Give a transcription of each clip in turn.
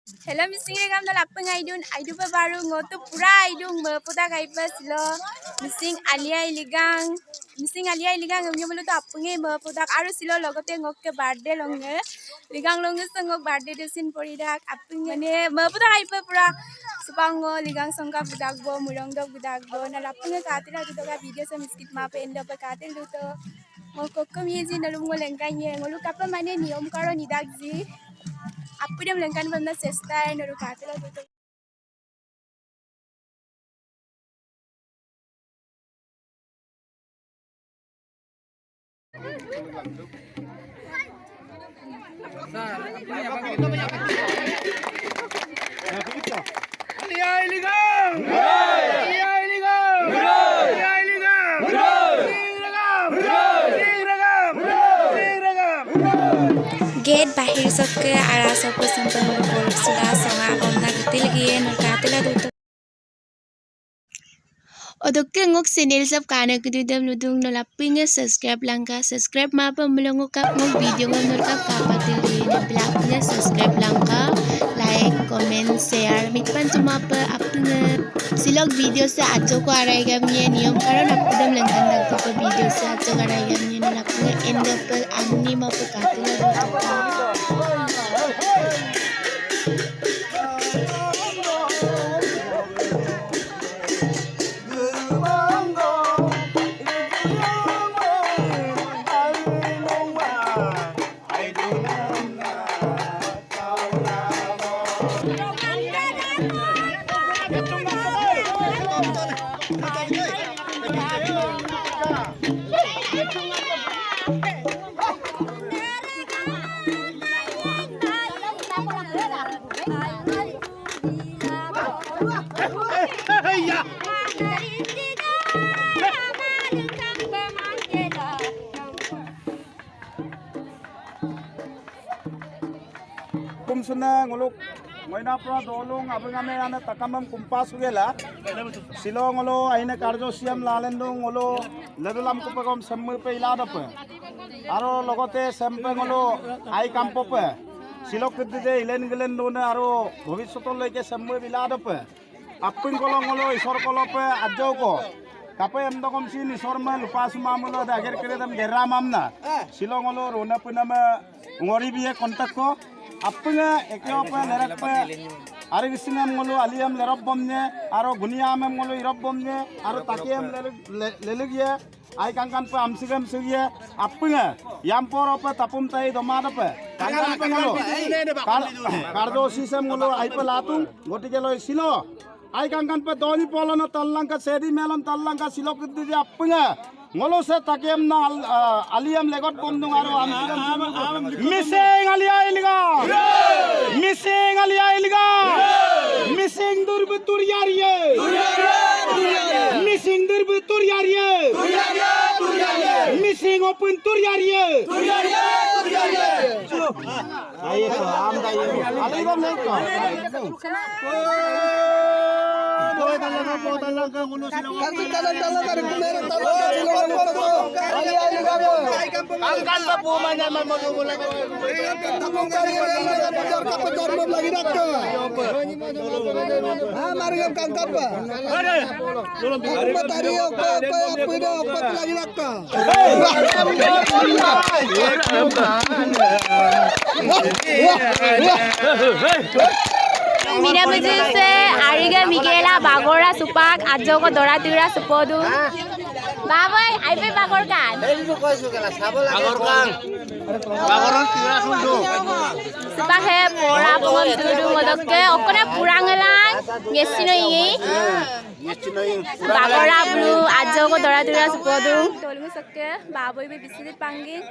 Hello missing regam dal apeng aidun aidu pa baru ngotu pura aidung puta kaipa silo missing alia iligang ngemnya bolu to apenge puta aru silo logote ngokke birthday longe ligang longe sangok birthday desin poridak apeng mane puta kaipa pura supango ligang sangka budak bo murong dok budak bo na apenge katira tu ka video sa miskit ma pe endo pa katil tu to ngokokkom yezi nalum ngolengkanye ngolu kapa mane niom karo nidak ji Appude melengkan benda sesta noru katela gitu. Gate bahir sokke arah sokke sampai mulai sudah sama benda kecil lagi nurkatela tutup. Odokke ngok channel sab kana kududam ludung nolapinge subscribe subscribe mapa mulungu kap ngok video ngok nurkap kapatil di blaknya subscribe langka like comment share mitpan cuma apa apinge silog video se ajo ko arai gamnya niom karon apudam langkan nagto ko video se ajo arai gamnya nolapinge end up anni mapa katela Kumsuna ngolok moina pra dolong abengame ana takamam kumpas ugela silo ngolo aine karjo siam lalendo ngolo ledulam kupagom samme pe ilada pe aro logote sampe ngolo ai kampo pe silo kudde ilen gelen done aro bhobishotol leke samme ilada pe appin kolo ngolo isor kolo pe ajo ko kape emdokom sin isor ma lupa sumamolo dager kere dam geramamna silo ngolo rona punama ngori biye kontak ko appunga ekyo pa lerak pa ari gisingam ngolo aliam lerab bomne aro guniam ngolo irab bomne aro takiam lelegye ai kangkan pa amsigam suye appunga yampor pa tapum tai domada pa kangkan pa ngolo kardo sisam ngolo ai pa latung gotike loi silo ai kangkan pa doni polona tallangka sedi melam tallangka silo kuddi appunga ngolo se takem na aliam legot bomdung aro missing alia iliga missing durbutur yariye missing durbutur yariye missing open tur yariye aye to am dai aliga leko Mina bujuse ariga Miguela bagora supak ajo ko dora tira supodu babai aipe bagor kan bagoron tira sundu supak he pora pon dudu modokke okone purangelan ngesino ingi bagora blue ajo ko dora tira supodu tolmu sokke babai be bisidit pangin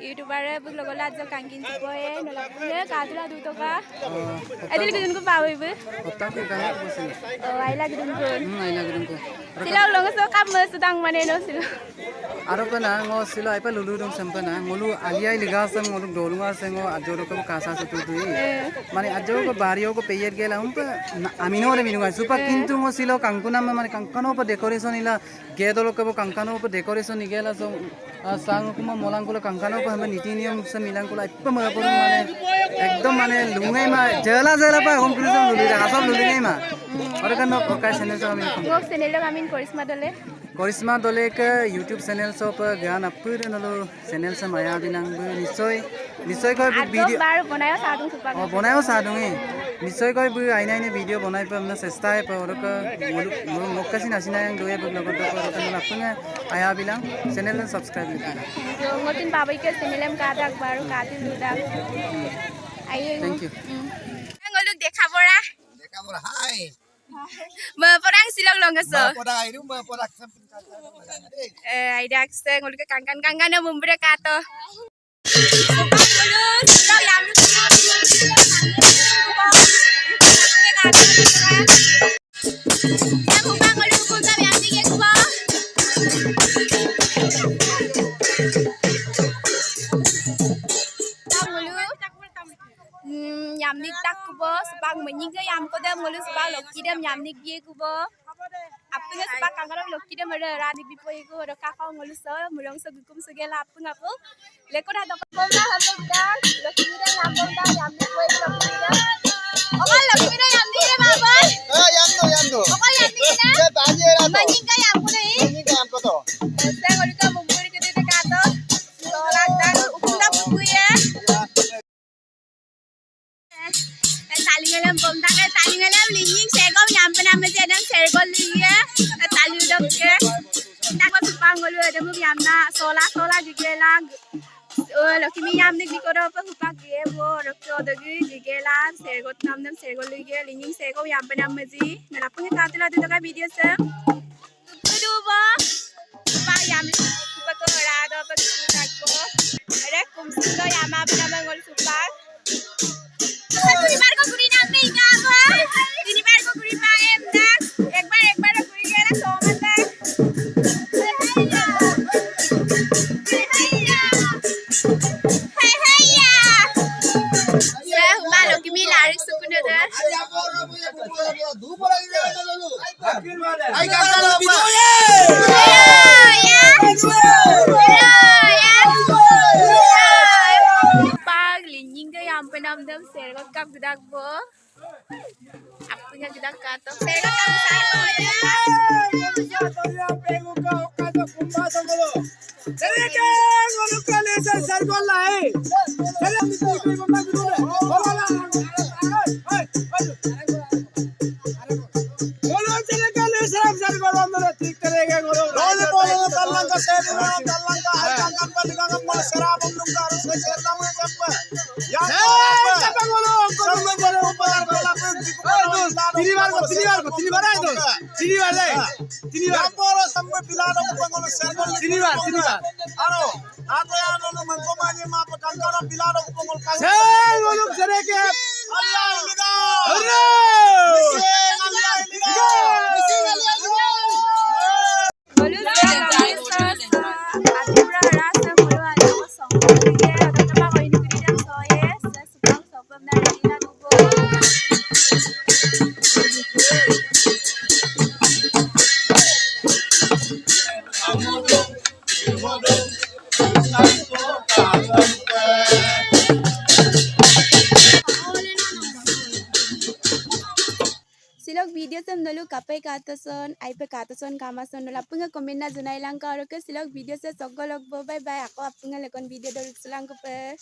youtuber e bug logola ajo kangin supoe nolapule kadula dutoka adil gidun ko babai be Tapi kan aku sih. aila gidun ko Aila gedung ko. sila longo so kam sedang maneno sila Aro kana ngo silo ai pa lulu dong sampana ngolu alia liga sam ngolu dolunga sengo ajoro ko kasa satu tu mane ajoro ko bario ko peyer gela umpa amino le minunga supa kintu ngo silo kangko sempurna mana kangkano pa decoration ila gedolo ke kangkano pa decoration igela so sang kuma molang kula kangkano pa hame niti niyam se milang kula ipa mara purung mane ekdom mane lungai ma jela pa hom kulisam luli ra asam luli ngai ma ore kan no kai channel so amin ngok channel lo amin Korisma dole ke YouTube channel so pa gyan apur nalo channel se maya binang bu nisoy koi video bar bonayo sadung supak bonayo sadung e nisoy koi bu aina video bonai pa amna chesta hai pa ore ka mokasin asina yang doye bu logot ko ore kan apunga aya bilang channel subscribe likana yo ngotin babai ke channel em kadak baru katin dudak ayo thank you ngoluk dekhabora hai Perang silong longgaso. Podang itu podang samping ai dak se ngoluk kangkan na mumbra kato. Silong yam. Yamnik tak kubo sebang menyingga yam koda mulu sebang loki dem yamnik biye kubo apung sebang kangkara loki dem ada rani bipoy ko ada kakao mulu so mulong so gukum segala apung apu leko dah dapat bola hamuk dah loki dem yamuk dah yamnik boy loki dem okan loki dem yamnik dem abon yang tu okan yamnik dah ya banjir atau menyingga yam kuda menyingga yam koto saya ngolika mumburi ke de kato solat dah upung dah buku ya talingalam bomda ke talingalam linging segom yam pe nam je dam sergol liye talu dok ke tak ko pangolu ada mu yam na sola gigela lokimi yam nik nikoro pa hupa ge bo rokto dagi gigela sergot nam dam sergol liye linging segom yam pe nam ji na lapung katila de ka video se tudu bo pa yam hupa ko ra do pa tak ko are kum sindo yam pe nam ngol supa Tinibar ko kuri namin nga ako. Tinibar ko kuri pa emdak. Ekbar ko kuri gela somandak. Hey. Saya humalo kimi larik sukundo dar. Ay kakalo video ye. Sampai nam sergot kap gedak bo apunya gedak kato sergot kap silog video sem nolu kapai katason aipe katason kamason nolu apunga comment na junai lang ka silog video se sogolog bo bye bye ako apunga lekon video dol sulang ko pe